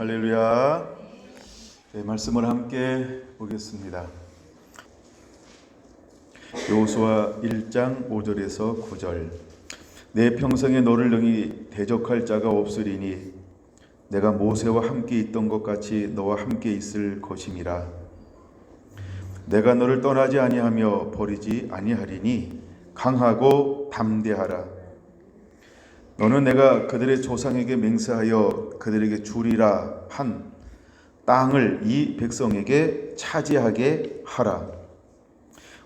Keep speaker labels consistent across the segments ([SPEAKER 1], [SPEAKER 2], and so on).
[SPEAKER 1] 할렐루야. 네, 말씀을 함께 보겠습니다. 여호수아 1장 5절에서 9절. 내 평생에 너를 능히 대적할 자가 없으리니 내가 모세와 함께 있던 것 같이 너와 함께 있을 것임이라. 내가 너를 떠나지 아니하며 버리지 아니하리니 강하고 담대하라. 너는 내가 그들의 조상에게 맹세하여 그들에게 주리라 한 땅을 이 백성에게 차지하게 하라.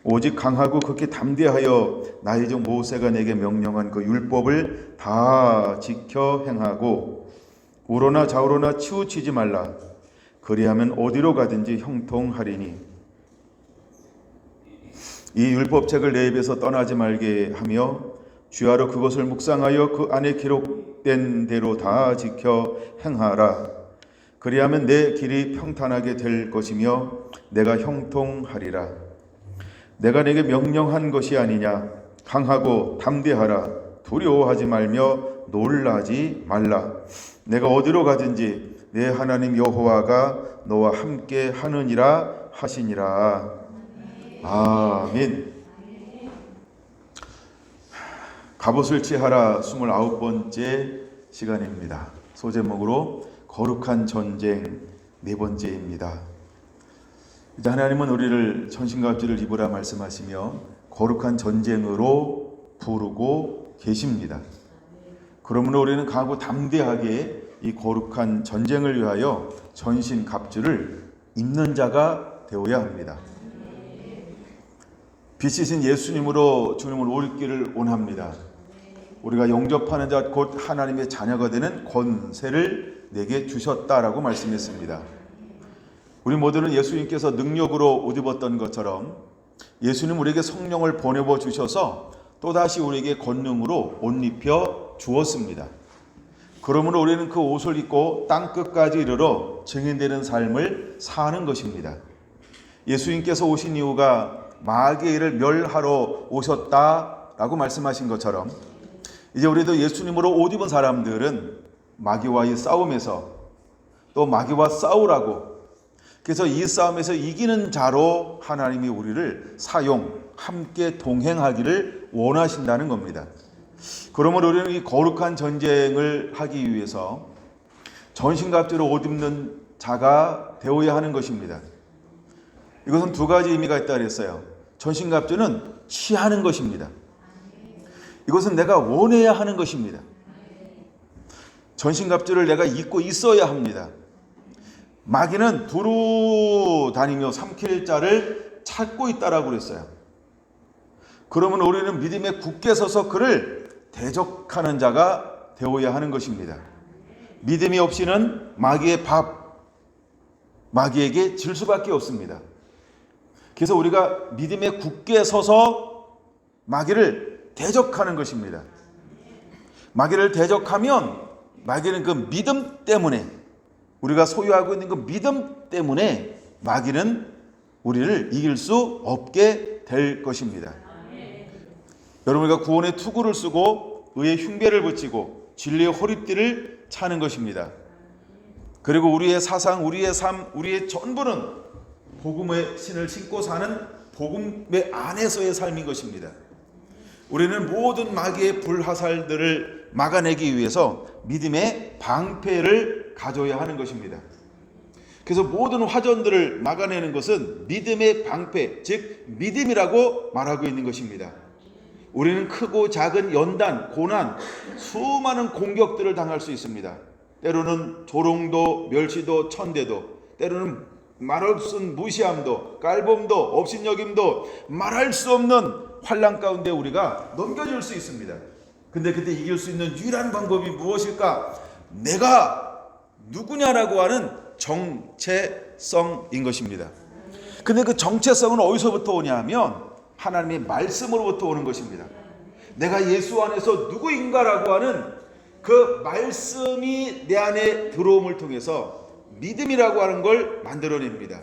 [SPEAKER 1] 오직 강하고 극히 담대하여 나의 종 모세가 내게 명령한 그 율법을 다 지켜 행하고 우로나 좌우로나 치우치지 말라. 그리하면 어디로 가든지 형통하리니 이 율법책을 내 입에서 떠나지 말게 하며 주야로 그것을 묵상하여 그 안에 기록된 대로 다 지켜 행하라. 그리하면 내 길이 평탄하게 될 것이며 내가 형통하리라. 내가 내게 명령한 것이 아니냐. 강하고 담대하라. 두려워하지 말며 놀라지 말라. 내가 어디로 가든지 내 하나님 여호와가 너와 함께 하느니라 하시니라. 아멘. 갑옷을 취하라 29번째 시간입니다. 소제목으로 거룩한 전쟁 4번째입니다. 이제 하나님은 우리를 전신갑주를 입으라 말씀하시며 거룩한 전쟁으로 부르고 계십니다. 그러므로 우리는 강하고 담대하게 이 거룩한 전쟁을 위하여 전신갑주를 입는 자가 되어야 합니다. 빛이신 예수님으로 주님을 올기를 원합니다. 우리가 영접하는 자 곧 하나님의 자녀가 되는 권세를 내게 주셨다라고 말씀했습니다. 우리 모두는 예수님께서 능력으로 옷 입었던 것처럼 예수님 우리에게 성령을 보내어 주셔서 또다시 우리에게 권능으로 옷 입혀 주었습니다. 그러므로 우리는 그 옷을 입고 땅끝까지 이르러 증인되는 삶을 사는 것입니다. 예수님께서 오신 이유가 마귀의 일을 멸하러 오셨다라고 말씀하신 것처럼 이제 우리도 예수님으로 옷 입은 사람들은 마귀와의 싸움에서 또 마귀와 싸우라고, 그래서 이 싸움에서 이기는 자로 하나님이 우리를 사용, 함께 동행하기를 원하신다는 겁니다. 그러므로 우리는 이 거룩한 전쟁을 하기 위해서 전신갑주로 옷 입는 자가 되어야 하는 것입니다. 이것은 두 가지 의미가 있다 그랬어요. 전신갑주는 취하는 것입니다. 이것은 내가 원해야 하는 것입니다. 전신갑주를 내가 입고 있어야 합니다. 마귀는 두루 다니며 삼킬 자를 찾고 있다라고 그랬어요. 그러면 우리는 믿음에 굳게 서서 그를 대적하는 자가 되어야 하는 것입니다. 믿음이 없이는 마귀의 밥, 마귀에게 질 수밖에 없습니다. 그래서 우리가 믿음에 굳게 서서 마귀를 대적하는 것입니다. 마귀를 대적하면 마귀는 그 믿음 때문에, 우리가 소유하고 있는 그 믿음 때문에 마귀는 우리를 이길 수 없게 될 것입니다. 여러분, 우리가 구원의 투구를 쓰고 의의 흉배를 붙이고 진리의 허리띠를 차는 것입니다. 그리고 우리의 사상, 우리의 삶, 우리의 전부는 복음의 신을 신고 사는 복음의 안에서의 삶인 것입니다. 우리는 모든 마귀의 불화살들을 막아내기 위해서 믿음의 방패를 가져야 하는 것입니다. 그래서 모든 화전들을 막아내는 것은 믿음의 방패, 즉 믿음이라고 말하고 있는 것입니다. 우리는 크고 작은 연단, 고난, 수많은 공격들을 당할 수 있습니다. 때로는 조롱도, 멸시도, 천대도, 때로는 말할 수 없는 무시함도, 깔봄도, 업신여김도, 말할 수 없는 환난 가운데 우리가 넘겨질 수 있습니다. 근데 그때 이길 수 있는 유일한 방법이 무엇일까? 내가 누구냐라고 하는 정체성인 것입니다. 근데 그 정체성은 어디서부터 오냐 하면 하나님의 말씀으로부터 오는 것입니다. 내가 예수 안에서 누구인가라고 하는 그 말씀이 내 안에 들어옴을 통해서 믿음이라고 하는 걸 만들어냅니다.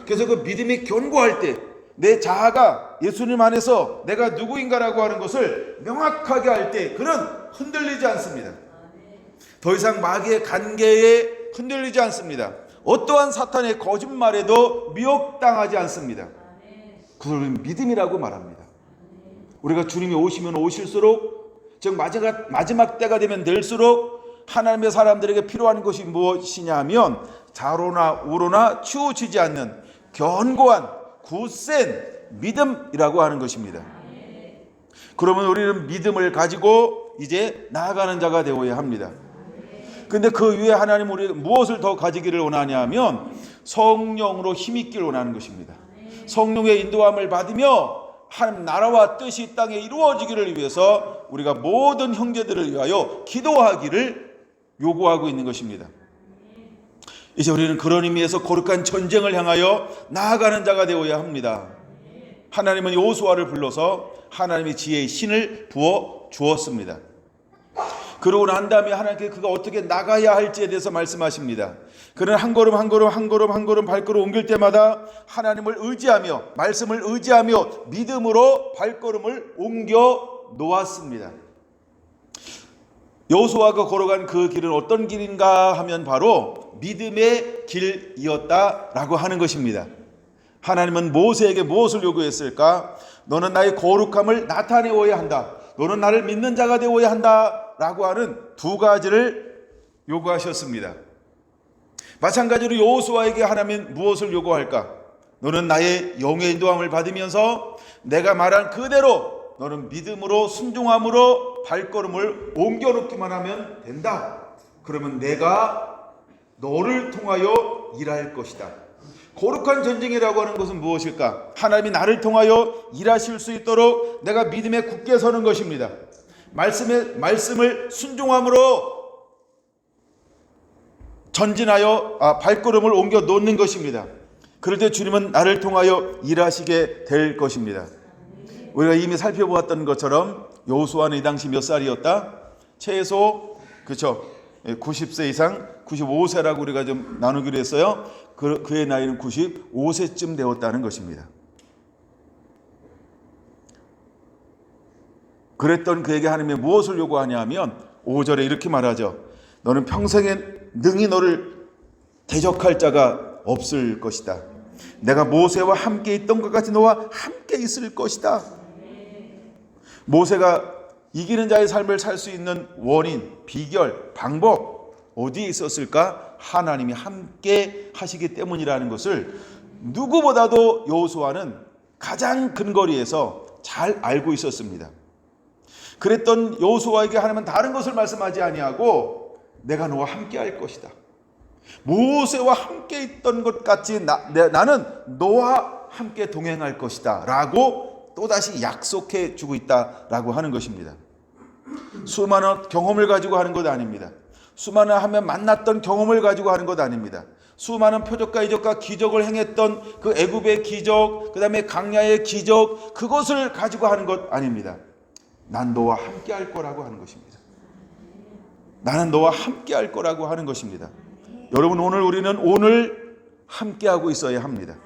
[SPEAKER 1] 그래서 그 믿음이 견고할 때 내 자아가 예수님 안에서 내가 누구인가라고 하는 것을 명확하게 할 때 그는 흔들리지 않습니다. 더 이상 마귀의 관계에 흔들리지 않습니다. 어떠한 사탄의 거짓말에도 미혹당하지 않습니다. 그걸 믿음이라고 말합니다. 우리가 주님이 오시면 오실수록, 즉 마지막 때가 되면 될수록 하나님의 사람들에게 필요한 것이 무엇이냐 하면 좌로나 우로나 치우치지 않는 견고한 굳센 믿음이라고 하는 것입니다. 그러면 우리는 믿음을 가지고 이제 나아가는 자가 되어야 합니다. 근데 그 위에 하나님 우리 무엇을 더 가지기를 원하냐 하면 성령으로 힘있기를 원하는 것입니다. 성령의 인도함을 받으며 하나님 나라와 뜻이 이 땅에 이루어지기를 위해서 우리가 모든 형제들을 위하여 기도하기를 요구하고 있는 것입니다. 이제 우리는 그런 의미에서 거룩한 전쟁을 향하여 나아가는 자가 되어야 합니다. 하나님은 여호수아를 불러서 하나님의 지혜의 신을 부어 주었습니다. 그러고 난 다음에 하나님께 그가 어떻게 나가야 할지에 대해서 말씀하십니다. 그는 한 걸음 한 걸음 한 걸음 한 걸음 발걸음 옮길 때마다 하나님을 의지하며 말씀을 의지하며 믿음으로 발걸음을 옮겨 놓았습니다. 여호수아가 걸어간 그 길은 어떤 길인가 하면 바로 믿음의 길이었다라고 하는 것입니다. 하나님은 모세에게 무엇을 요구했을까? 너는 나의 거룩함을 나타내어야 한다. 너는 나를 믿는 자가 되어야 한다 라고 하는 두 가지를 요구하셨습니다. 마찬가지로 여호수아에게 하나님은 무엇을 요구할까? 너는 나의 영의 인도함을 받으면서 내가 말한 그대로 너는 믿음으로 순종함으로 발걸음을 옮겨놓기만 하면 된다. 그러면 내가 너를 통하여 일할 것이다. 거룩한 전쟁이라고 하는 것은 무엇일까? 하나님이 나를 통하여 일하실 수 있도록 내가 믿음에 굳게 서는 것입니다. 말씀을 순종함으로 전진하여 발걸음을 옮겨 놓는 것입니다. 그럴 때 주님은 나를 통하여 일하시게 될 것입니다. 우리가 이미 살펴보았던 것처럼 여호수아는 이 당시 몇 살이었다? 최소 그렇죠. 90세 이상 95세라고 우리가 좀 나누기로 했어요. 그의 나이는 95세쯤 되었다는 것입니다. 그랬던 그에게 하나님이 무엇을 요구하냐 하면 5절에 이렇게 말하죠. 너는 평생에 능히 너를 대적할 자가 없을 것이다. 내가 모세와 함께 있던 것 같이 너와 함께 있을 것이다. 모세가 이기는 자의 삶을 살 수 있는 원인, 비결, 방법 어디에 있었을까? 하나님이 함께 하시기 때문이라는 것을 누구보다도 여호수아는 가장 근거리에서 잘 알고 있었습니다. 그랬던 여호수아에게 하나님은 다른 것을 말씀하지 아니하고 내가 너와 함께 할 것이다. 모세와 함께 있던 것 같이 나는 너와 함께 동행할 것이다 라고 또다시 약속해 주고 있다라고 하는 것입니다. 수많은 경험을 가지고 하는 것 아닙니다. 수많은 하면 만났던 경험을 가지고 하는 것 아닙니다. 수많은 표적과 이적과 기적을 행했던 그 애굽의 기적, 그 다음에 강야의 기적, 그것을 가지고 하는 것 아닙니다. 난 너와 함께 할 거라고 하는 것입니다. 나는 너와 함께 할 거라고 하는 것입니다. 여러분 우리는 함께 하고 있어야 합니다.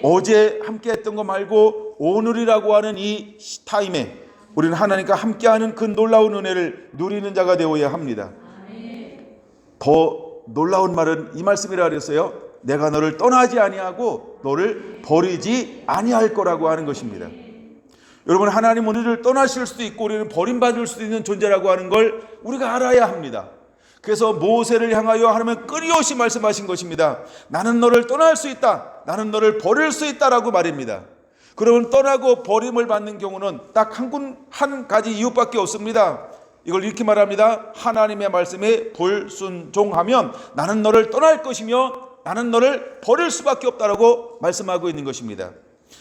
[SPEAKER 1] 어제 함께 했던 거 말고 오늘이라고 하는 이 타임에 우리는 하나님과 함께하는 그 놀라운 은혜를 누리는 자가 되어야 합니다. 더 놀라운 말은 이 말씀이라 그랬어요. 내가 너를 떠나지 아니하고 너를 버리지 아니할 거라고 하는 것입니다. 여러분 하나님 우리를 떠나실 수도 있고 우리는 버림받을 수도 있는 존재라고 하는 걸 우리가 알아야 합니다. 그래서 모세를 향하여 하나님은 끊임없이 말씀하신 것입니다. 나는 너를 떠날 수 있다. 나는 너를 버릴 수 있다라고 말입니다. 그러면 떠나고 버림을 받는 경우는 딱 한 가지 이유밖에 없습니다. 이걸 이렇게 말합니다. 하나님의 말씀에 불순종하면 나는 너를 떠날 것이며 나는 너를 버릴 수밖에 없다라고 말씀하고 있는 것입니다.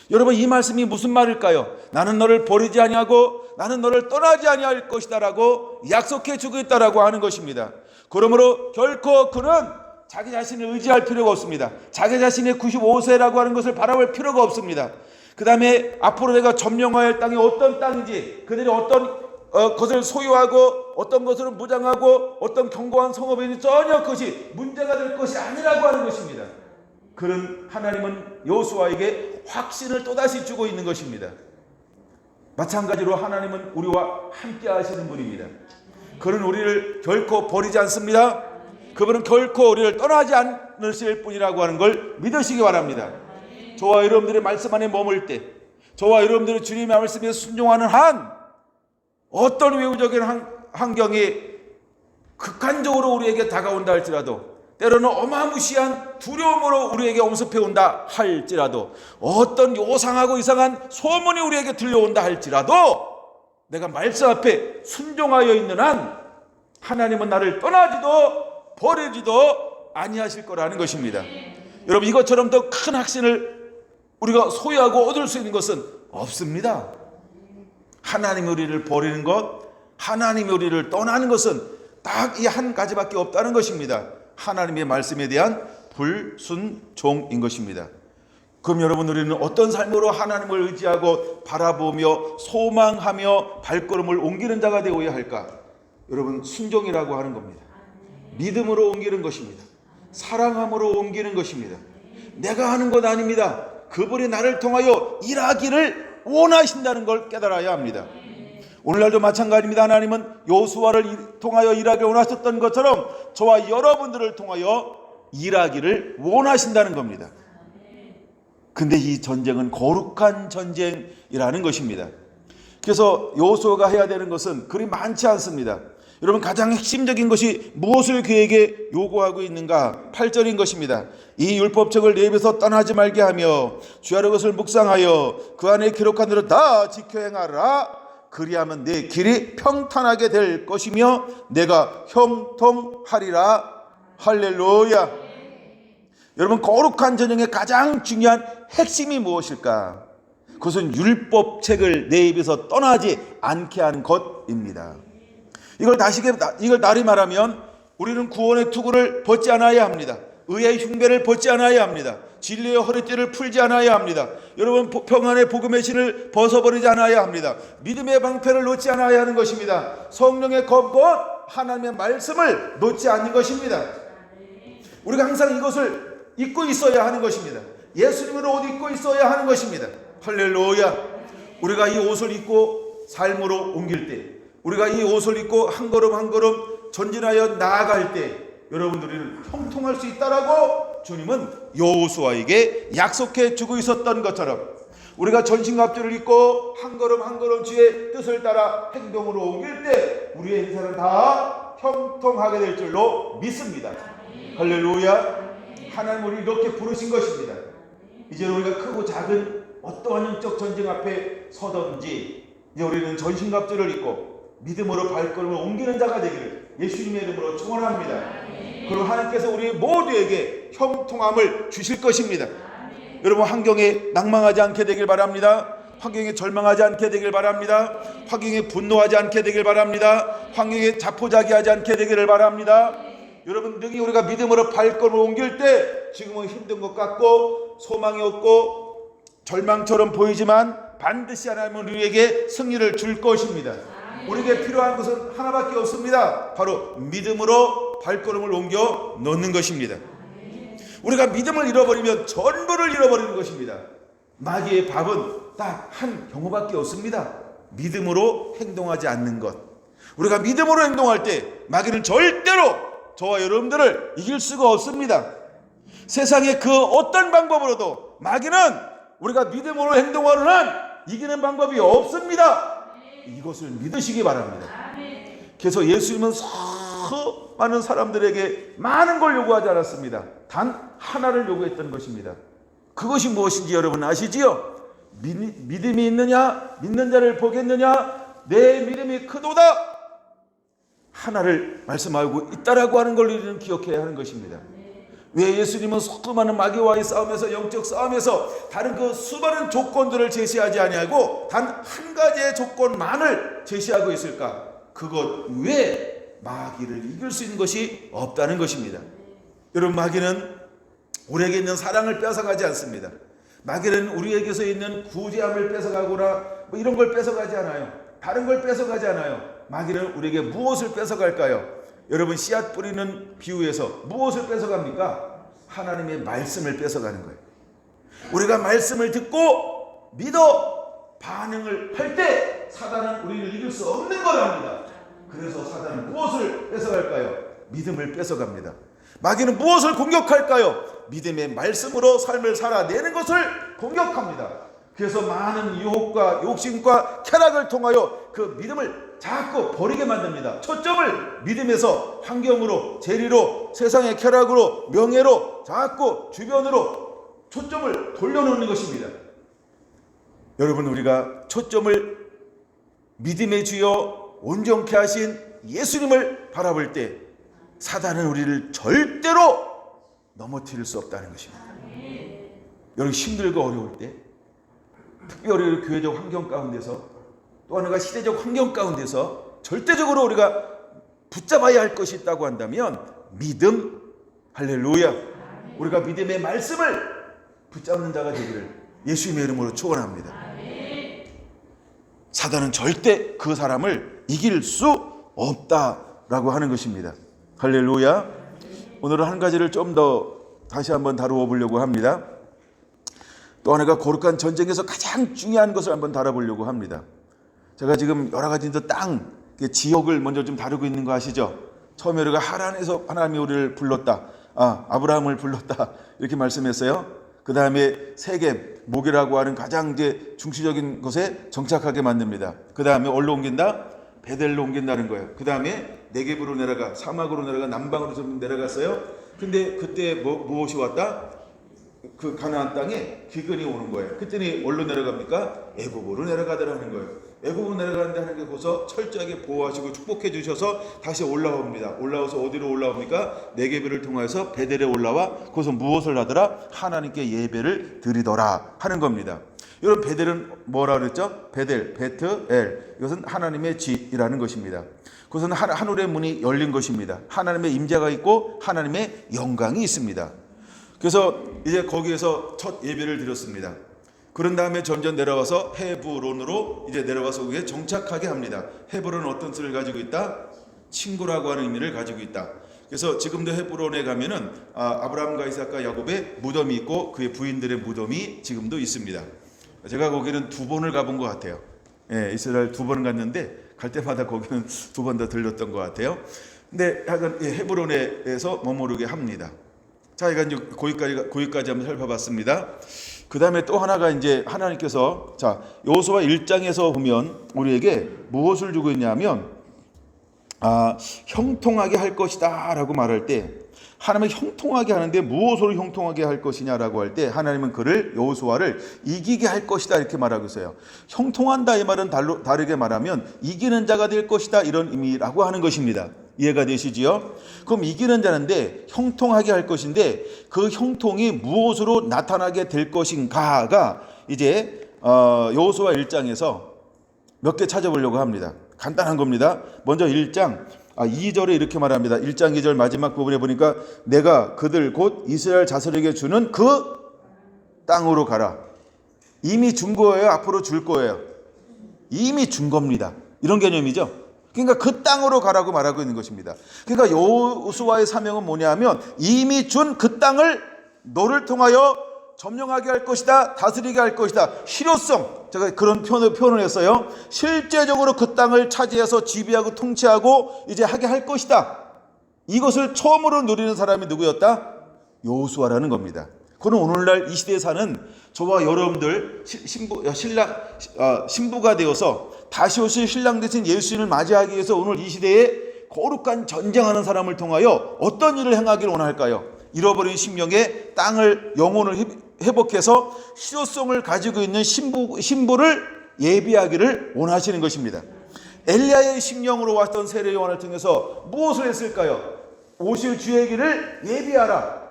[SPEAKER 1] 여러분 이 말씀이 무슨 말일까요? 나는 너를 버리지 아니하고 나는 너를 떠나지 아니할 것이다라고 약속해 주고 있다라고 하는 것입니다. 그러므로 결코 그는 자기 자신을 의지할 필요가 없습니다. 자기 자신의 95세라고 하는 것을 바라볼 필요가 없습니다. 그 다음에 앞으로 내가 점령해야 할 땅이 어떤 땅인지, 그들이 어떤 것을 소유하고 어떤 것을 무장하고 어떤 견고한 성읍인지 전혀 그것이 문제가 될 것이 아니라고 하는 것입니다. 그런 하나님은 여호수아에게 확신을 또다시 주고 있는 것입니다. 마찬가지로 하나님은 우리와 함께 하시는 분입니다. 그는 우리를 결코 버리지 않습니다. 그분은 결코 우리를 떠나지 않으실 뿐이라고 하는 걸 믿으시기 바랍니다. 저와 여러분들의 말씀 안에 머물 때, 저와 여러분들의 주님의 말씀에 순종하는 한 어떤 외부적인 환경이 극한적으로 우리에게 다가온다 할지라도, 때로는 어마무시한 두려움으로 우리에게 엄습해 온다 할지라도, 어떤 요상하고 이상한 소문이 우리에게 들려온다 할지라도 내가 말씀 앞에 순종하여 있는 한 하나님은 나를 떠나지도 버리지도 아니하실 거라는 것입니다. 여러분, 이것처럼 더 큰 확신을 우리가 소유하고 얻을 수 있는 것은 없습니다. 하나님이 우리를 버리는 것, 하나님이 우리를 떠나는 것은 딱 이 한 가지밖에 없다는 것입니다. 하나님의 말씀에 대한 불순종인 것입니다. 그럼 여러분, 우리는 어떤 삶으로 하나님을 의지하고 바라보며 소망하며 발걸음을 옮기는 자가 되어야 할까? 여러분, 순종이라고 하는 겁니다. 믿음으로 옮기는 것입니다. 사랑함으로 옮기는 것입니다. 내가 하는 것 아닙니다. 그분이 나를 통하여 일하기를 원하신다는 걸 깨달아야 합니다. 오늘날도 마찬가지입니다. 하나님은 여호수아를 통하여 일하기를 원하셨던 것처럼 저와 여러분들을 통하여 일하기를 원하신다는 겁니다. 근데 이 전쟁은 거룩한 전쟁이라는 것입니다. 그래서 여호수아가 해야 되는 것은 그리 많지 않습니다. 여러분, 가장 핵심적인 것이 무엇을 그에게 요구하고 있는가? 8절인 것입니다. 이 율법책을 내 입에서 떠나지 말게 하며 주야의 것을 묵상하여 그 안에 기록한 대로 다 지켜 행하라. 그리하면 내 길이 평탄하게 될 것이며 내가 형통하리라. 할렐루야. 여러분, 거룩한 전쟁의 가장 중요한 핵심이 무엇일까? 그것은 율법책을 내 입에서 떠나지 않게 하는 것입니다. 이걸 다리 말하면 우리는 구원의 투구를 벗지 않아야 합니다. 의의 흉배를 벗지 않아야 합니다. 진리의 허리띠를 풀지 않아야 합니다. 여러분, 평안의 복음의 신을 벗어버리지 않아야 합니다. 믿음의 방패를 놓지 않아야 하는 것입니다. 성령의 검권, 하나님의 말씀을 놓지 않는 것입니다. 우리가 항상 이것을 입고 있어야 하는 것입니다. 예수님을 옷 입고 있어야 하는 것입니다. 할렐루야. 우리가 이 옷을 입고 삶으로 옮길 때, 우리가 이 옷을 입고 한 걸음 한 걸음 전진하여 나아갈 때 여러분들은 형통할 수 있다라고 주님은 여호수아에게 약속해 주고 있었던 것처럼, 우리가 전신갑주를 입고 한 걸음 한 걸음 주의 뜻을 따라 행동으로 옮길 때 우리의 인생은 다 형통하게 될 줄로 믿습니다. 할렐루야. 하나님 우리 이렇게 부르신 것입니다. 이제 우리가 크고 작은 어떠한 영적 전쟁 앞에 서든지 이제 우리는 전신갑주를 입고 믿음으로 발걸음을 옮기는 자가 되기를 예수님의 이름으로 축원합니다. 그리고 하나님께서 우리 모두에게 형통함을 주실 것입니다. 여러분, 환경에 낭망하지 않게 되길 바랍니다. 환경에 절망하지 않게 되길 바랍니다. 환경에 분노하지 않게 되길 바랍니다. 환경에 자포자기하지 않게 되기를 바랍니다. 여러분, 능히 우리가 믿음으로 발걸음을 옮길 때 지금은 힘든 것 같고 소망이 없고 절망처럼 보이지만 반드시 하나님은 우리에게 승리를 줄 것입니다. 우리에게 필요한 것은 하나밖에 없습니다. 바로 믿음으로 발걸음을 옮겨 놓는 것입니다. 우리가 믿음을 잃어버리면 전부를 잃어버리는 것입니다. 마귀의 밥은 딱 한 경우밖에 없습니다. 믿음으로 행동하지 않는 것. 우리가 믿음으로 행동할 때 마귀는 절대로 저와 여러분들을 이길 수가 없습니다. 세상의 그 어떤 방법으로도 마귀는 우리가 믿음으로 행동하는 한 이기는 방법이 없습니다. 이것을 믿으시기 바랍니다. 그래서 예수님은 많은 사람들에게 많은 걸 요구하지 않았습니다. 단 하나를 요구했던 것입니다. 그것이 무엇인지 여러분 아시지요? 믿음이 있느냐? 믿는 자를 보겠느냐? 내 믿음이 크도다. 하나를 말씀하고 있다라고 하는 걸 우리는 기억해야 하는 것입니다. 왜 예수님은 수많은 마귀와의 싸움에서, 영적 싸움에서 다른 그 수많은 조건들을 제시하지 아니하고 단 한 가지의 조건만을 제시하고 있을까? 그것 외에 마귀를 이길 수 있는 것이 없다는 것입니다. 여러분, 마귀는 우리에게 있는 사랑을 뺏어가지 않습니다. 마귀는 우리에게서 있는 구제함을 뺏어가거나 이런 걸 뺏어가지 않아요. 다른 걸 뺏어가지 않아요. 마귀는 우리에게 무엇을 뺏어갈까요? 여러분, 씨앗 뿌리는 비유에서 무엇을 뺏어갑니까? 하나님의 말씀을 뺏어가는 거예요. 우리가 말씀을 듣고 믿어 반응을 할 때 사단은 우리를 이길 수 없는 거랍니다. 그래서 사단은 무엇을 뺏어갈까요? 믿음을 뺏어갑니다. 마귀는 무엇을 공격할까요? 믿음의 말씀으로 삶을 살아내는 것을 공격합니다. 그래서 많은 유혹과 욕심과 쾌락을 통하여 그 믿음을 자꾸 버리게 만듭니다. 초점을 믿음에서 환경으로, 재리로, 세상의 쾌락으로, 명예로 자꾸 주변으로 초점을 돌려놓는 것입니다. 여러분, 우리가 초점을 믿음의 주여 온전케 하신 예수님을 바라볼 때 사단은 우리를 절대로 넘어뜨릴 수 없다는 것입니다. 여러분, 힘들고 어려울 때, 특별히 교회적 환경 가운데서, 또 하나가 시대적 환경 가운데서 절대적으로 우리가 붙잡아야 할 것이 있다고 한다면 믿음, 할렐루야, 우리가 믿음의 말씀을 붙잡는 자가 되기를 예수님의 이름으로 축원합니다. 사단은 절대 그 사람을 이길 수 없다라고 하는 것입니다. 할렐루야. 오늘은 한 가지를 좀 더 다시 한번 다루어 보려고 합니다. 또 하나가 거룩한 전쟁에서 가장 중요한 것을 한번 다뤄보려고 합니다. 제가 지금 여러 가지 땅, 지역을 먼저 좀 다루고 있는 거 아시죠? 처음에 우리가 하란에서 하나님이 우리를 불렀다. 아브라함을 불렀다. 이렇게 말씀했어요. 그 다음에 세겜, 모기라고 하는 가장 이제 중시적인 곳에 정착하게 만듭니다. 그 다음에 어디로 옮긴다? 베델로 옮긴다는 거예요. 그 다음에 네겝으로 내려가, 사막으로 내려가, 남방으로 좀 내려갔어요. 근데 그때 무엇이 왔다? 그 가나안 땅에 기근이 오는 거예요. 그때는 어디로 내려갑니까? 애굽으로 내려가더라는 거예요. 애굽으로 내려간다는 게 거기서 철저하게 보호하시고 축복해 주셔서 다시 올라옵니다. 올라와서 어디로 올라옵니까? 네겝을 통해서 베델에 올라와 거기서 무엇을 하더라? 하나님께 예배를 드리더라 하는 겁니다. 여러분, 베델은 뭐라 그랬죠? 베델, 베트엘, 이것은 하나님의 집이라는 것입니다. 그것은 하늘의 문이 열린 것입니다. 하나님의 임재가 있고 하나님의 영광이 있습니다. 그래서 이제 거기에서 첫 예배를 드렸습니다. 그런 다음에 점점 내려와서 헤브론으로 이제 내려와서 거기에 정착하게 합니다. 헤브론은 어떤 뜻을 가지고 있다? 친구라고 하는 의미를 가지고 있다. 그래서 지금도 헤브론에 가면은 아브라함과 이삭과 야곱의 무덤이 있고 그의 부인들의 무덤이 지금도 있습니다. 제가 거기는 2번을 가본 것 같아요. 예, 이스라엘 2번 갔는데 갈 때마다 거기는 2번 더 들렸던 것 같아요. 근데 약간 헤브론에서 머무르게 합니다. 자, 이거 이제 거기까지 한번 살펴봤습니다. 그 다음에 또 하나가 이제 하나님께서 여호수아 1장에서 보면 우리에게 무엇을 주고 있냐면 형통하게 할 것이다 라고 말할 때, 하나님은 형통하게 하는데 무엇으로 형통하게 할 것이냐라고 할 때 하나님은 그를, 여호수아를 이기게 할 것이다 이렇게 말하고 있어요. 형통한다 이 말은 다르게 말하면 이기는 자가 될 것이다 이런 의미라고 하는 것입니다. 이해가 되시지요? 그럼 이기는 자인데 형통하게 할 것인데 그 형통이 무엇으로 나타나게 될 것인가가 이제 여호수아 1장에서 몇 개 찾아보려고 합니다. 간단한 겁니다. 먼저 1장 2절에 이렇게 말합니다. 1장 2절 마지막 부분에 보니까 내가 그들 곧 이스라엘 자손에게 주는 그 땅으로 가라. 이미 준 거예요? 앞으로 줄 거예요? 이미 준 겁니다. 이런 개념이죠. 그러니까 그 땅으로 가라고 말하고 있는 것입니다. 그러니까 여호수아의 사명은 뭐냐면 이미 준 그 땅을 너를 통하여 점령하게 할 것이다, 다스리게 할 것이다. 실효성, 제가 그런 표현을 했어요. 실제적으로 그 땅을 차지해서 지배하고 통치하고 이제 하게 할 것이다. 이것을 처음으로 누리는 사람이 누구였다? 여호수아라는 겁니다. 그는 오늘날 이 시대에 사는 저와 여러분들 신부가 되어서 다시 오실 신랑 되신 예수님을 맞이하기 위해서 오늘 이 시대에 거룩한 전쟁하는 사람을 통하여 어떤 일을 행하기를 원할까요? 잃어버린 심령의 땅을, 영혼을 회복해서 실효성을 가지고 있는 신부를 예비하기를 원하시는 것입니다. 엘리야의 심령으로 왔던 세례 요한을 통해서 무엇을 했을까요? 오실 주의 길을 예비하라.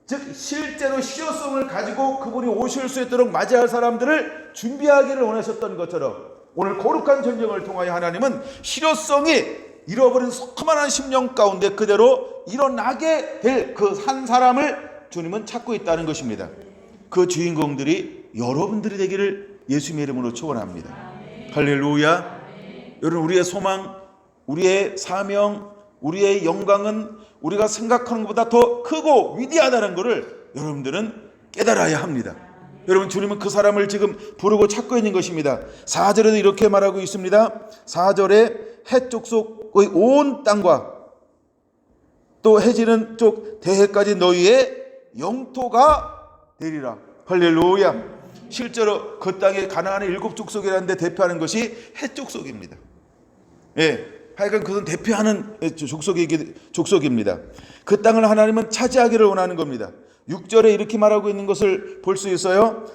[SPEAKER 1] 즉 실제로 실효성을 가지고 그분이 오실 수 있도록 맞이할 사람들을 준비하기를 원하셨던 것처럼 오늘 거룩한 전쟁을 통하여 하나님은 실효성이 잃어버린 수많은 심령 가운데 그대로 일어나게 될 그 한 사람을 주님은 찾고 있다는 것입니다. 그 주인공들이 여러분들이 되기를 예수님의 이름으로 축원합니다. 할렐루야. 여러분, 우리의 소망, 우리의 사명, 우리의 영광은 우리가 생각하는 것보다 더 크고 위대하다는 것을 여러분들은 깨달아야 합니다. 여러분, 주님은 그 사람을 지금 부르고 찾고 있는 것입니다. 4절에도 이렇게 말하고 있습니다. 4절에 헷 족속의 온 땅과 또 해지는 쪽 대해까지 너희의 영토가 되리라. 할렐루야. 실제로 그 땅에 가나안의 7 족속이라는데 대표하는 것이 해 족속입니다. 예, 하여간 그건 대표하는 족속입니다. 그 땅을 하나님은 차지하기를 원하는 겁니다. 6절에 이렇게 말하고 있는 것을 볼 수 있어요.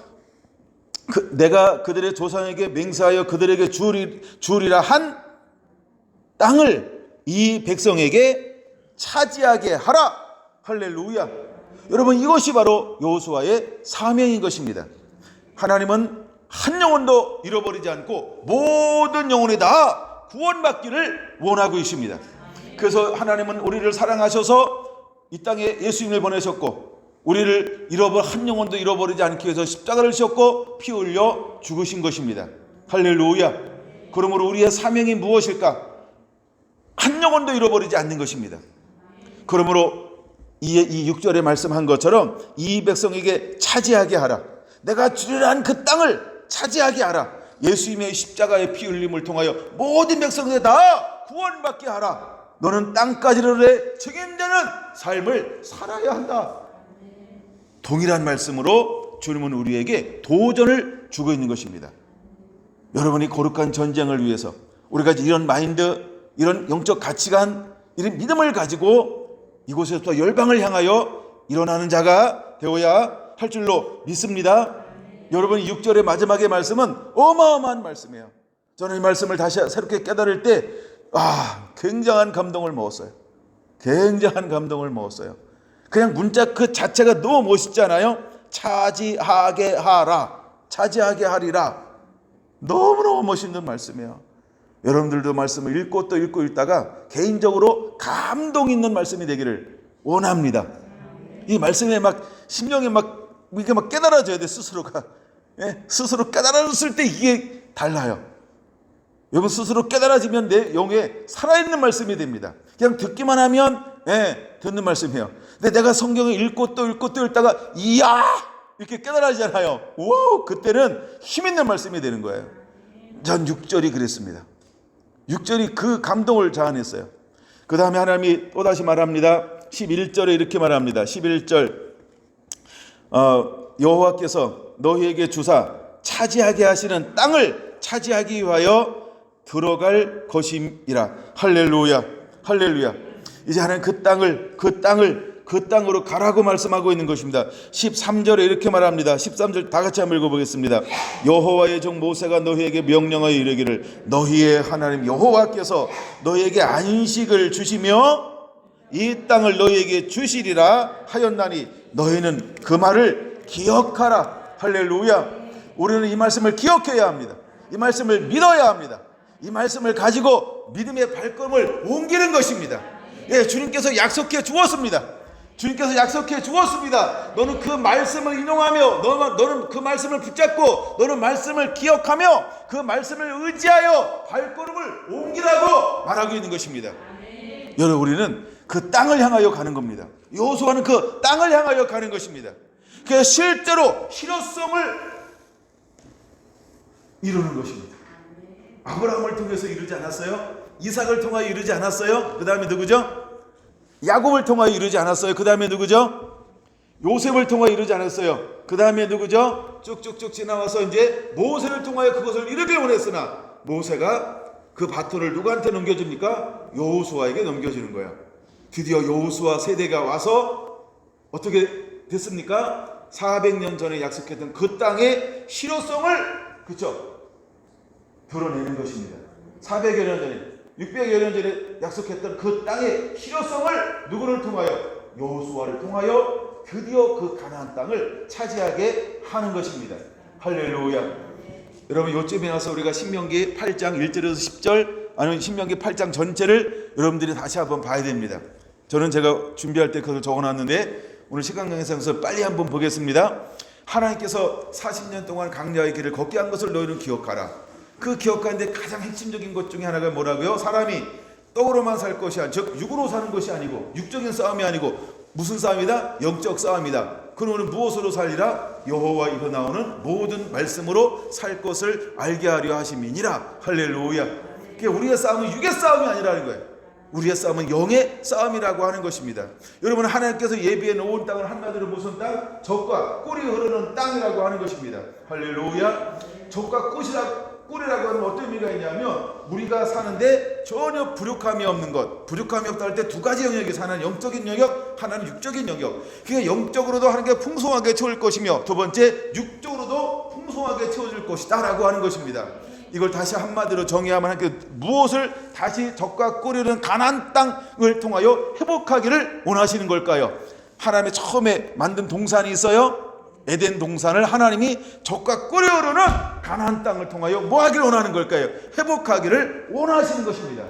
[SPEAKER 1] 내가 그들의 조상에게 맹세하여 그들에게 주리라 한 땅을 이 백성에게 차지하게 하라. 할렐루야. 여러분, 이것이 바로 여호수아의 사명인 것입니다. 하나님은 한 영혼도 잃어버리지 않고 모든 영혼이 다 구원받기를 원하고 있습니다. 그래서 하나님은 우리를 사랑하셔서 이 땅에 예수님을 보내셨고, 우리를 한 영혼도 잃어버리지 않기 위해서 십자가를 지셨고 피 흘려 죽으신 것입니다. 할렐루야. 그러므로 우리의 사명이 무엇일까? 한 영혼도 잃어버리지 않는 것입니다. 그러므로 이 6절에 말씀한 것처럼 이 백성에게 차지하게 하라. 내가 주리라 한 그 땅을 차지하게 하라. 예수님의 십자가의 피 흘림을 통하여 모든 백성들이 다 구원받게 하라. 너는 땅까지를 책임지는 삶을 살아야 한다. 동일한 말씀으로 주님은 우리에게 도전을 주고 있는 것입니다. 여러분이 거룩한 전쟁을 위해서 우리가 이런 마인드, 이런 영적 가치관, 이런 믿음을 가지고 이곳에서 열방을 향하여 일어나는 자가 되어야 할 줄로 믿습니다. 여러분, 6절의 마지막의 말씀은 어마어마한 말씀이에요. 저는 이 말씀을 다시 새롭게 깨달을 때 굉장한 감동을 먹었어요. 굉장한 감동을 먹었어요. 그냥 문자 그 자체가 너무 멋있잖아요. 차지하게 하라, 차지하게 하리라. 너무너무 멋있는 말씀이에요. 여러분들도 말씀을 읽고 또 읽고 읽다가 개인적으로 감동 있는 말씀이 되기를 원합니다. 이 말씀에 막 심령에 이게 깨달아져야 돼. 스스로가. 스스로 깨달았을 때 이게 달라요. 여러분, 스스로 깨달아지면 내 영에 살아있는 말씀이 됩니다. 그냥 듣기만 하면 듣는 말씀이에요. 근데 내가 성경을 읽고 또 읽고 또 읽다가 이야 이렇게 깨달아지잖아요. 오, 그때는 힘있는 말씀이 되는 거예요. 전 6절이 그랬습니다. 6절이 그 감동을 자아냈어요. 그 다음에 하나님이 또다시 말합니다. 11절에 이렇게 말합니다. 11절 여호와께서 너희에게 주사 차지하게 하시는 땅을 차지하기 위하여 들어갈 것임이라. 할렐루야. 할렐루야. 이제 하나님 그 땅으로 가라고 말씀하고 있는 것입니다. 13절에 이렇게 말합니다. 13절 다 같이 한번 읽어보겠습니다. 여호와의 종 모세가 너희에게 명령하여 이르기를 너희의 하나님 여호와께서 너희에게 안식을 주시며 이 땅을 너희에게 주시리라 하였나니 너희는 그 말을 기억하라. 할렐루야. 우리는 이 말씀을 기억해야 합니다. 이 말씀을 믿어야 합니다. 이 말씀을 가지고 믿음의 발걸음을 옮기는 것입니다. 주님께서 약속해 주었습니다. 주님께서 약속해 주었습니다. 너는 그 말씀을 인용하며 너는 그 말씀을 붙잡고 너는 말씀을 기억하며 그 말씀을 의지하여 발걸음을 옮기라고 말하고 있는 것입니다. 여러분, 우리는 그 땅을 향하여 가는 겁니다. 여호수아는 그 땅을 향하여 가는 것입니다. 그래서 실제로 실효성을 이루는 것입니다. 아브라함을 통해서 이루지 않았어요? 이삭을 통하여 이루지 않았어요? 그 다음에 누구죠? 야곱을 통하여 이루지 않았어요? 그 다음에 누구죠? 요셉을 통하여 이루지 않았어요? 그 다음에 누구죠? 쭉쭉쭉 지나와서 이제 모세를 통하여 그것을 이루길 원했으나 모세가 그 바톤을 누구한테 넘겨줍니까? 여호수아에게 넘겨주는 거예요. 드디어 여호수아 세대가 와서 어떻게 됐습니까? 400년 전에 약속했던 그 땅의 실효성을 드러내는 것입니다. 400여 년 전에 600여 년 전에 약속했던 그 땅의 실효성을 누구를 통하여? 여호수아를 통하여 드디어 그 가나안 땅을 차지하게 하는 것입니다. 할렐루야. 여러분, 요쯤에 와서 우리가 신명기 8장 1절에서 10절 아니면 신명기 8장 전체를 여러분들이 다시 한번 봐야 됩니다. 저는 제가 준비할 때 그걸 적어놨는데 오늘 시간 관계상에서 빨리 한번 보겠습니다. 하나님께서 40년 동안 광야의 길을 걷게 한 것을 너희는 기억하라. 그 기억하는데 가장 핵심적인 것 중에 하나가 뭐라고요? 사람이 떡으로만 살 것이 아니고, 즉 육으로 사는 것이 아니고, 육적인 싸움이 아니고 무슨 싸움이다? 영적 싸움이다. 그러면 무엇으로 살리라? 여호와 입에 나오는 모든 말씀으로 살 것을 알게 하려 하심이니라. 할렐루야. 그러니까 우리의 싸움은 육의 싸움이 아니라는 거예요. 우리의 싸움은 영의 싸움이라고 하는 것입니다. 여러분, 하나님께서 예비해 놓은 땅은 한마디로 무슨 땅? 젖과 꿀이 흐르는 땅이라고 하는 것입니다. 할렐루야. 젖과 꿀이라고 하는 어떤 의미가 있냐면 우리가 사는데 전혀 부족함이 없는 것. 부족함이 없다 할 때 두 가지 영역이, 하나는 영적인 영역, 하나는 육적인 영역. 그러니까 영적으로도 하나님께 풍성하게 채울 것이며 두 번째 육적으로도 풍성하게 채워질 것이다 라고 하는 것입니다. 이걸 다시 한마디로 정의하면 하나님께 무엇을 다시 젖과 꿀이 흐르는 가나안 땅을 통하여 회복하기를 원하시는 걸까요? 하나님의 처음에 만든 동산이 있어요. 에덴 동산을 하나님이 젖과 꿀이 흐르는 가나안 땅을 통하여 뭐 하기를 원하는 걸까요? 회복하기를 원하시는 것입니다.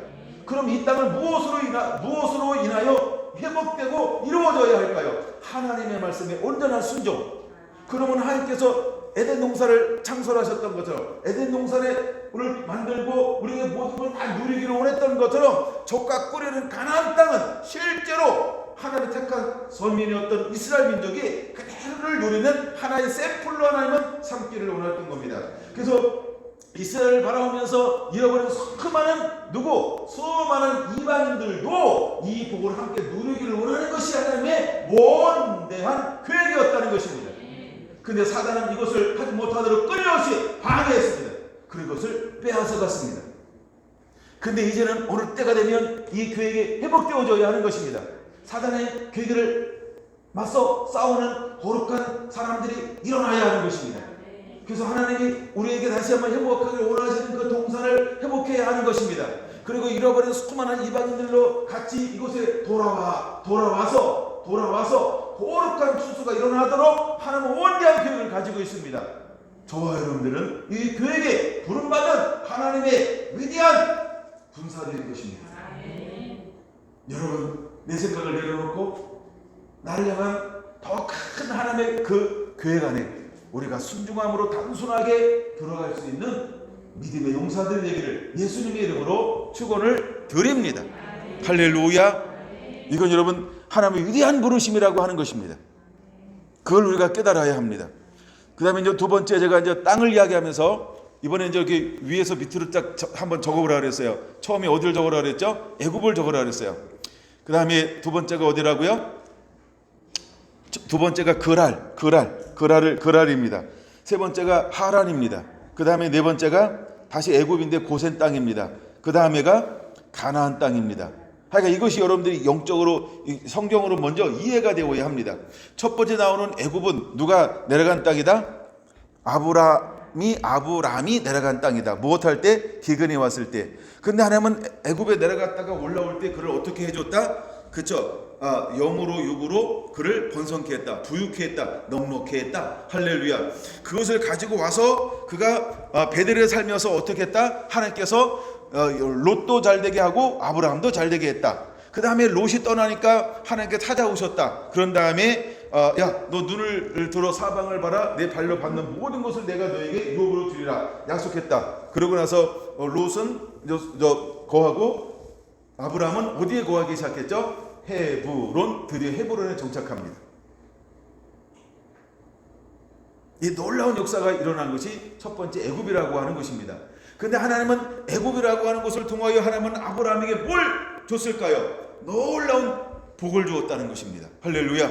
[SPEAKER 1] 그럼 이 땅을 무엇으로 인하여 회복되고 이루어져야 할까요? 하나님의 말씀에 온전한 순종. 그러면 하나님께서 에덴 동산을 창설하셨던 것처럼, 에덴 동산을 만들고 우리의 모든 걸 다 누리기를 원했던 것처럼 젖과 꿀이 흐르는 가나안 땅은 실제로 하나님의 택한 선민이었던 이스라엘 민족이 그대로를 누리는 하나의 샘플로 하나님은 삼기를 원했던 겁니다. 그래서 이스라엘을 바라보면서 잃어버린 수많은 이방인들도 이 복을 함께 누리기를 원하는 것이 하나님의 원대한 계획이었다는 것입니다. 근데 사단은 이것을 하지 못하도록 끊임없이 방해했습니다. 그것을 빼앗아갔습니다. 근데 이제는 어느 때가 되면 이 계획이 회복되어져야 하는 것입니다. 사단의 계획을 맞서 싸우는 거룩한 사람들이 일어나야 하는 것입니다. 그래서 하나님이 우리에게 다시 한번 회복하기를 원하시는 그 동산을 회복해야 하는 것입니다. 그리고 잃어버린 수많은 이방인들로 같이 이곳에 돌아와서 거룩한 추수가 일어나도록 하나님은 원대한 계획을 가지고 있습니다. 저와 여러분들은 이 계획에 부름받은 하나님의 위대한 군사들인 것입니다. 여러분, 내 생각을 내려놓고 나를 향한 더 큰 하나님의 그 계획 안에 우리가 순종함으로 단순하게 들어갈 수 있는 믿음의 용사들 되기를 예수님의 이름으로 축원을 드립니다. 할렐루야. 이건 여러분 하나님의 위대한 부르심이라고 하는 것입니다. 그걸 우리가 깨달아야 합니다. 그 다음에 이제 두 번째, 제가 이제 땅을 이야기하면서 이번에 이제 이렇게 위에서 밑으로 딱 한번 적어보라 그랬어요. 처음에 어디를 적어라 그랬죠? 애굽을 적어라 그랬어요. 그 다음에 두 번째가 어디라고요? 두 번째가 그랄입니다. 세 번째가 하란입니다. 그 다음에 네 번째가 다시 애굽인데 고센 땅입니다. 그 다음에가 가나안 땅입니다. 그러니까 이것이 여러분들이 영적으로 성경으로 먼저 이해가 되어야 합니다. 첫 번째 나오는 애굽은 누가 내려간 땅이다? 아브람이 내려간 땅이다. 무엇할 때? 기근이 왔을 때. 근데 하나님은 애굽에 내려갔다가 올라올 때 그를 어떻게 해줬다? 그쵸? 영으로 육으로 그를 번성케 했다. 부유케 했다. 넉넉케 했다. 할렐루야. 그것을 가지고 와서 그가 베델에 살면서 어떻게 했다? 하나님께서 롯도 잘되게 하고 아브라함도 잘되게 했다. 그 다음에 롯이 떠나니까 하나님께 찾아오셨다. 그런 다음에 야, 너 눈을 들어 사방을 봐라. 내 발로 밟는 모든 것을 내가 너에게 유업으로 주리라 약속했다. 그러고 나서 롯은 거하고 아브라함은 어디에 거하기 시작했죠? 헤브론. 드디어 헤브론에 정착합니다. 이 놀라운 역사가 일어난 것이 첫 번째 애굽이라고 하는 것입니다. 근데 하나님은 애굽이라고 하는 것을 통하여 하나님은 아브라함에게 뭘 줬을까요? 놀라운 복을 주었다는 것입니다. 할렐루야.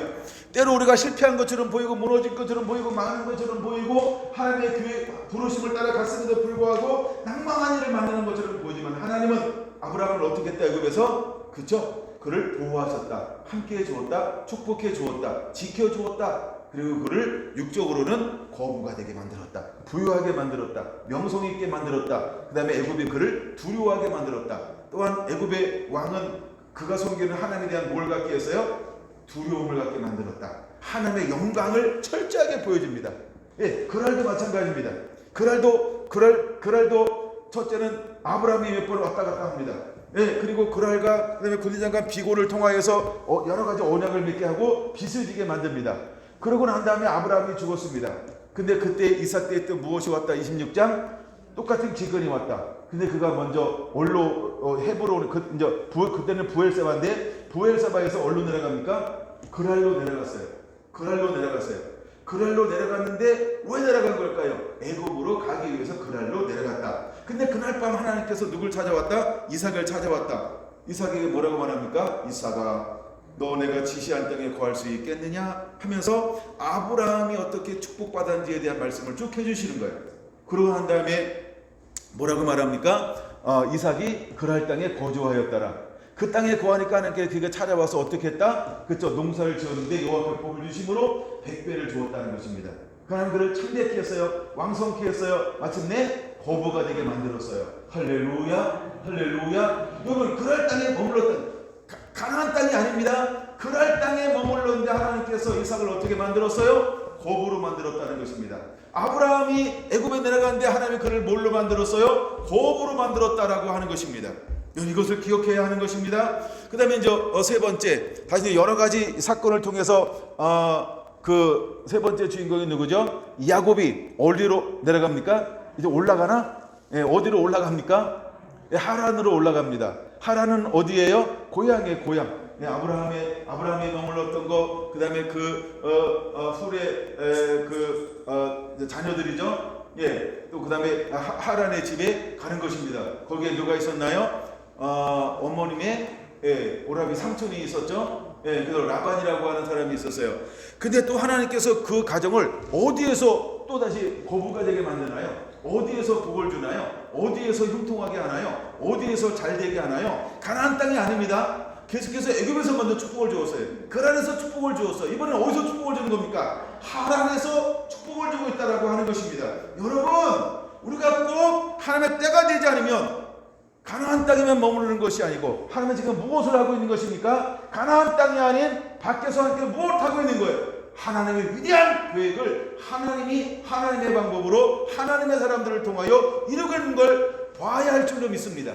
[SPEAKER 1] 때로 우리가 실패한 것처럼 보이고 무너진 것처럼 보이고 망하는 것처럼 보이고 하나님의 계획 부르심을 따라갔음에도 불구하고 낭망한 일을 만드는 것처럼 보이지만 하나님은 아브라함을 어떻게 했다? 애굽에서 그쵸? 그를 보호하셨다. 함께해 주었다. 축복해 주었다. 지켜 주었다. 그리고 그를 육적으로는 거부가 되게 만들었다. 부유하게 만들었다. 명성 있게 만들었다. 그 다음에 애굽이 그를 두려워하게 만들었다. 또한 애굽의 왕은 그가 섬기는 하나님에 대한 뭘 갖게 했어요? 두려움을 갖게 만들었다. 하나님의 영광을 철저하게 보여줍니다. 예, 그랄도 마찬가지입니다. 그랄도 첫째는 아브라함이 몇 번 왔다 갔다 합니다. 예, 그리고 그랄과 그다음에 군대장관 비고를 통하여서 여러 가지 언약을 맺게 하고 빚을 지게 만듭니다. 그러고 난 다음에 아브라함이 죽었습니다. 근데 그때 이삭 때 무엇이 왔다? 26장 똑같은 기근이 왔다. 근데 그가 먼저 헤브론 그때는 부엘세바인데 부엘세바에서 어디로 내려갑니까? 그랄로 내려갔어요. 그랄로 내려갔는데 왜 내려간 걸까요? 애굽으로 가기 위해서 그랄로 내려갔다. 근데 그날 밤 하나님께서 누굴 찾아왔다? 이삭을 찾아왔다. 이삭에게 뭐라고 말합니까? 이삭아, 너 내가 지시한 땅에 거할 수 있겠느냐 하면서 아브라함이 어떻게 축복받았는지에 대한 말씀을 쭉 해주시는 거예요. 그러고 난 다음에 뭐라고 말합니까? 이삭이 그랄 땅에 거주하였더라. 그 땅에 거하니까 하나님께 그가 찾아와서 어떻게 했다? 그쵸, 농사를 지었는데 여호와의 복을 주심으로 100배를 주었다는 것입니다. 하나님 그를 창대케 했어요. 왕성케 했어요. 마침내 거부가 되게 만들었어요. 할렐루야, 할렐루야. 여러분, 그랄 땅에 머물렀던, 가나안 땅이 아닙니다. 그랄 땅에 머물렀는데 하나님께서 이삭을 어떻게 만들었어요? 거부로 만들었다는 것입니다. 아브라함이 애굽에 내려가는데 하나님이 그를 뭘로 만들었어요? 거부로 만들었다라고 하는 것입니다. 이것을 기억해야 하는 것입니다. 그 다음에 이제 세 번째, 다시 여러 가지 사건을 통해서 그 세 번째 주인공이 누구죠? 야곱이 어디로 내려갑니까? 이제 올라가나? 예, 어디로 올라갑니까? 예, 하란으로 올라갑니다. 하란은 어디예요? 고향의 고향. 예, 아브라함이 머물렀던 거, 그 다음에 훌의 자녀들이죠. 예, 또 그 다음에 하란의 집에 가는 것입니다. 거기에 누가 있었나요? 어머님의 오라비 삼촌이 있었죠. 예, 그래서 라반이라고 하는 사람이 있었어요. 근데 또 하나님께서 그 가정을 어디에서 또 다시 거부가 되게 만드나요? 어디에서 복을 주나요? 어디에서 형통하게 하나요? 어디에서 잘 되게 하나요? 가나안 땅이 아닙니다. 계속해서 애굽에서 먼저 축복을 주었어요. 그란에서 축복을 주었어요. 이번엔 어디서 축복을 주는 겁니까? 하란에서 축복을 주고 있다라고 하는 것입니다. 여러분, 우리가 꼭 하나님의 때가 되지 않으면 가나안 땅에만 머무르는 것이 아니고, 하나님은 지금 무엇을 하고 있는 것입니까? 가나안 땅이 아닌 밖에서 하나님께 무엇을 하고 있는 거예요? 하나님의 위대한 계획을 하나님이 하나님의 방법으로 하나님의 사람들을 통하여 이루고 있는 걸 봐야 할 줄로 믿습니다.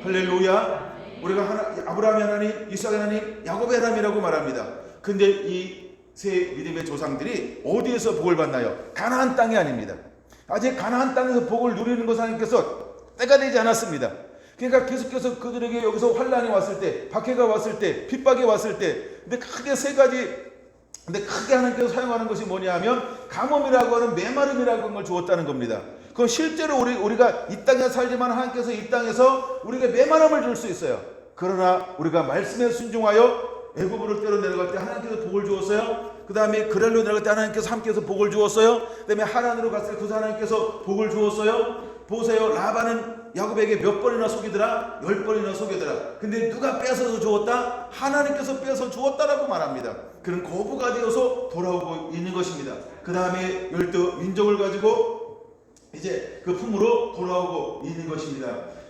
[SPEAKER 1] 할렐루야. 우리가 아브라함의 하나님, 이삭의 하나님, 야곱의 하나님이라고 말합니다. 근데 이 세 믿음의 조상들이 어디에서 복을 받나요? 가나안 땅이 아닙니다. 아직 가나안 땅에서 복을 누리는 것은 하나님께서 때가 되지 않았습니다. 그러니까 계속해서 그들에게 여기서 환란이 왔을 때, 박해가 왔을 때, 핍박이 왔을 때, 근데 크게 세 가지, 근데 크게 하나님께서 사용하는 것이 뭐냐 하면 가뭄이라고 하는 메마름이라고 하는 걸 주었다는 겁니다. 그건 실제로 우리가 이 땅에 살지만 하나님께서 이 땅에서 우리에게 메마름을 줄 수 있어요. 그러나 우리가 말씀에 순종하여 애굽으로 때로 내려갈 때 하나님께서 복을 주었어요. 그 다음에 그랄로 내려갈 때 하나님께서 함께해서 복을 주었어요. 그 다음에 하란으로 갔을 때 그 하나님께서 복을 주었어요. 보세요. 라반은 야곱에게 몇 번이나 속이더라? 10번이나 속이더라. 근데 누가 뺏어서 주었다? 하나님께서 뺏어 주었다라고 말합니다. 그런 거부가 되어서 돌아오고 있는 것입니다. 그 다음에 열두 민족을 가지고 이제 그 품으로 돌아오고 있는 것입니다.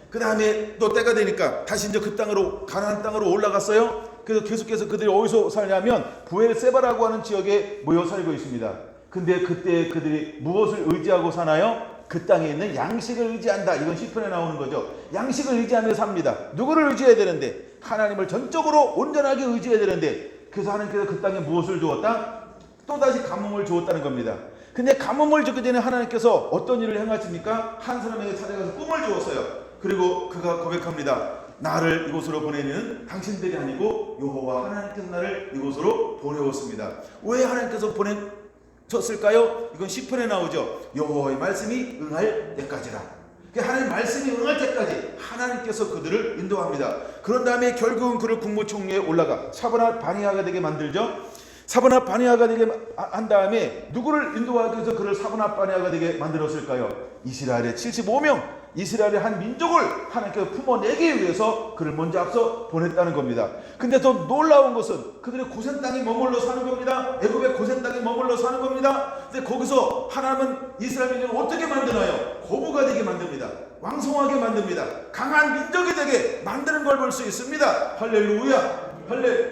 [SPEAKER 1] 그 다음에 또 때가 되니까 다시 이제 그 땅으로, 가나안 땅으로 올라갔어요. 그래서 계속해서 그들이 어디서 살냐면 부엘세바라고 하는 지역에 모여 살고 있습니다. 근데 그때 그들이 무엇을 의지하고 사나요? 그 땅에 있는 양식을 의지한다. 이건 시편에 나오는 거죠. 양식을 의지하며 삽니다. 누구를 의지해야 되는데? 하나님을 전적으로 온전하게 의지해야 되는데, 그래서 하나님께서 그 땅에 무엇을 주었다? 또다시 가뭄을 주었다는 겁니다. 근데 가뭄을 주기 전에 하나님께서 어떤 일을 행하십니까? 한 사람에게 찾아가서 꿈을 주었어요. 그리고 그가 고백합니다. 나를 이곳으로 보내는 당신들이 아니고 여호와 하나님께서 나를 이곳으로 보내었습니다. 왜 하나님께서 보내셨을까요? 이건 시편에 나오죠. 여호와의 말씀이 응할 때까지라. 하나님 말씀이 응할 때까지 하나님께서 그들을 인도합니다. 그런 다음에 결국은 그를 국무총리에 올라가 사브나 바니아가 되게 만들죠. 사브나 바니아가 되게 한 다음에 누구를 인도하기 위해서 그를 사브나 바니아가 되게 만들었을까요? 이스라엘의 75명, 이스라엘의 한 민족을 하나님께서 품어내기 위해서 그를 먼저 앞서 보냈다는 겁니다. 근데 더 놀라운 것은 그들의 고센 땅에 머물러 사는 겁니다. 애굽의 고센 땅에 머물러 사는 겁니다. 근데 거기서 하나님은 이스라엘 민족을 어떻게 만드나요? 거부가 되게 만듭니다. 왕성하게 만듭니다. 강한 민족이 되게 만드는 걸 볼 수 있습니다. 할렐루야.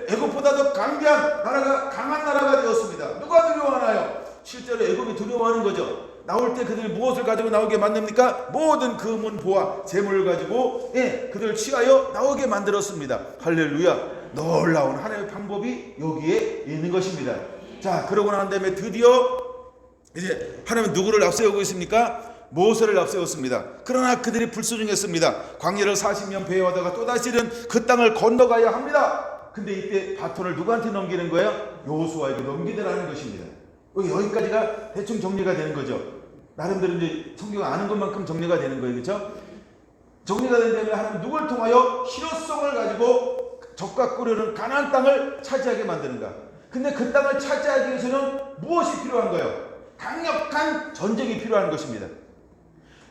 [SPEAKER 1] 애굽보다 더 강한 나라가 되었습니다. 누가 두려워하나요? 실제로 애굽이 두려워하는 거죠. 나올 때 그들이 무엇을 가지고 나오게 만듭니까? 모든 금은 보화 재물을 가지고 그들을 취하여 나오게 만들었습니다. 할렐루야. 놀라운 하나님의 방법이 여기에 있는 것입니다. 자, 그러고 난 다음에 드디어 이제 하나님은 누구를 앞세우고 있습니까? 모세를 앞세웠습니다. 그러나 그들이 불순종했습니다. 광야를 40년 배회하다가 또다시는 그 땅을 건너가야 합니다. 근데 이때 바톤을 누구한테 넘기는 거예요? 여호수아에게 넘기더라는 것입니다. 여기까지가 대충 정리가 되는 거죠. 나름대로 이제 성경 아는 것만큼 정리가 되는 거예요. 그렇죠? 정리가 된 다음에 하나님 누굴 통하여 실효성을 가지고 적과 꿀이는 가나안 땅을 차지하게 만드는가? 근데 그 땅을 차지하기 위해서는 무엇이 필요한가요? 강력한 전쟁이 필요한 것입니다.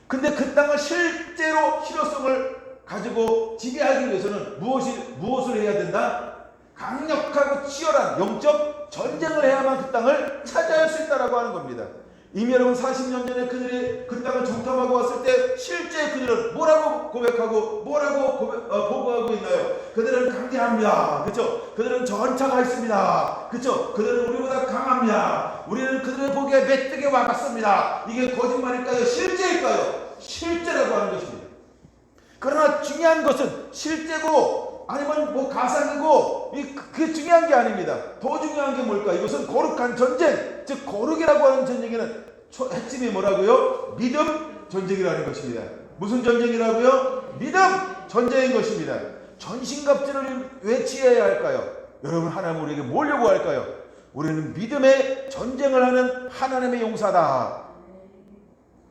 [SPEAKER 1] 근데 그 땅을 실제로 실효성을 가지고 지배하기 위해서는 무엇을 해야 된다? 강력하고 치열한 영적 전쟁을 해야만 그 땅을 차지할 수 있다라고 하는 겁니다. 이미 여러분 40년 전에 그들이 그 땅을 정탐하고 왔을 때 실제 그들은 뭐라고 고백하고 뭐라고 보고하고 있나요? 그들은 강대합니다. 그렇죠? 그들은 전차가 있습니다. 그렇죠? 그들은 우리보다 강합니다. 우리는 그들을 보기에 메뚜기에 와봤습니다. 이게 거짓말일까요? 실제일까요? 실제라고 하는 것입니다. 그러나 중요한 것은 실제고 아니면 뭐 가상이고 그게 중요한 게 아닙니다. 더 중요한 게 뭘까? 이것은 거룩한 전쟁, 즉 거룩이라고 하는 전쟁에는 핵심이 뭐라고요? 믿음 전쟁이라는 것입니다. 무슨 전쟁이라고요? 믿음 전쟁인 것입니다. 전신갑주를 왜 취해야 할까요? 여러분, 하나님 우리에게 뭘 요구할까요? 우리는 믿음의 전쟁을 하는 하나님의 용사다.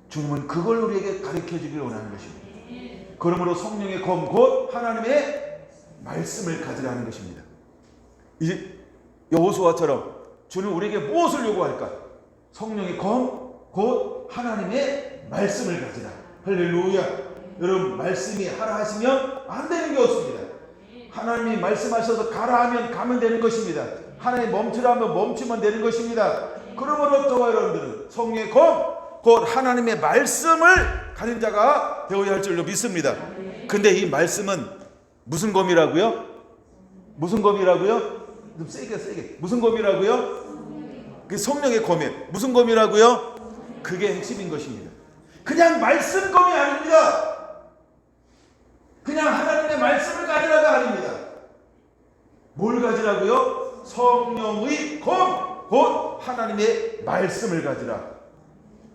[SPEAKER 1] 주님은 그걸 우리에게 가르쳐 주길 원하는 것입니다. 그러므로 성령의 검 곧 하나님의 말씀을 가지라는 것입니다. 이제 여호수아처럼 주는 우리에게 무엇을 요구할까? 성령의 검 곧 하나님의 말씀을 가지라. 할렐루야. 여러분, 말씀이 하라 하시면 안 되는 게 없습니다. 하나님이 말씀하셔서 가라 하면 가면 되는 것입니다. 하나님이 멈추라 하면 멈추면 되는 것입니다. 그러므로 저와 여러분들은 성령의 검 곧 하나님의 말씀을 가진 자가 되어야 할 줄로 믿습니다. 근데 이 말씀은 무슨 검이라고요? 무슨 검이라고요? 좀 세게. 무슨 검이라고요? 그 성령의 검이에요. 무슨 검이라고요? 그게 핵심인 것입니다. 그냥 말씀 검이 아닙니다. 그냥 하나님의 말씀을 가지라가 아닙니다. 뭘 가지라고요? 성령의 검 곧 하나님의 말씀을 가지라.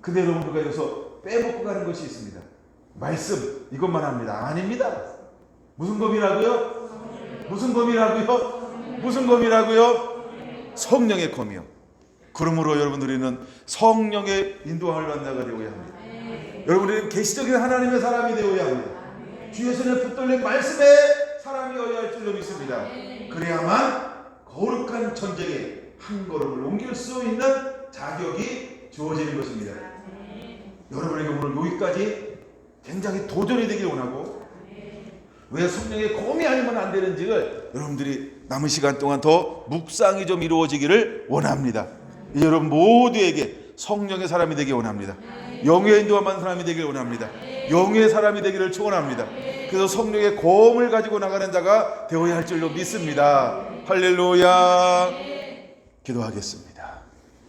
[SPEAKER 1] 근데 여러분들과 여기서 빼먹고 가는 것이 있습니다. 말씀 이것만 합니다. 아닙니다. 무슨 검이라고요? 무슨 검이라고요? 무슨 검이라고요? 성령의 검이요. 그러므로 여러분들은 성령의 인도함을 받는 자가 되어야 합니다. 여러분들은 계시적인 하나님의 사람이 되어야 합니다. 주의 손에 붙들린 말씀의 사람이어야 할 줄로 믿습니다. 그래야만 거룩한 전쟁에 한 걸음을 옮길 수 있는 자격이 주어지는 것입니다. 여러분에게 오늘 여기까지 굉장히 도전이 되길 원하고, 왜 성령의 검이 아니면 안 되는지를 여러분들이 남은 시간 동안 더 묵상이 좀 이루어지기를 원합니다. 여러분 모두에게 성령의 사람이 되길 원합니다. 영의 인도함한 사람이 되길 원합니다. 영의 사람이 되기를 축원합니다. 그래서 성령의 검을 가지고 나가는 자가 되어야 할 줄로 믿습니다. 할렐루야. 기도하겠습니다.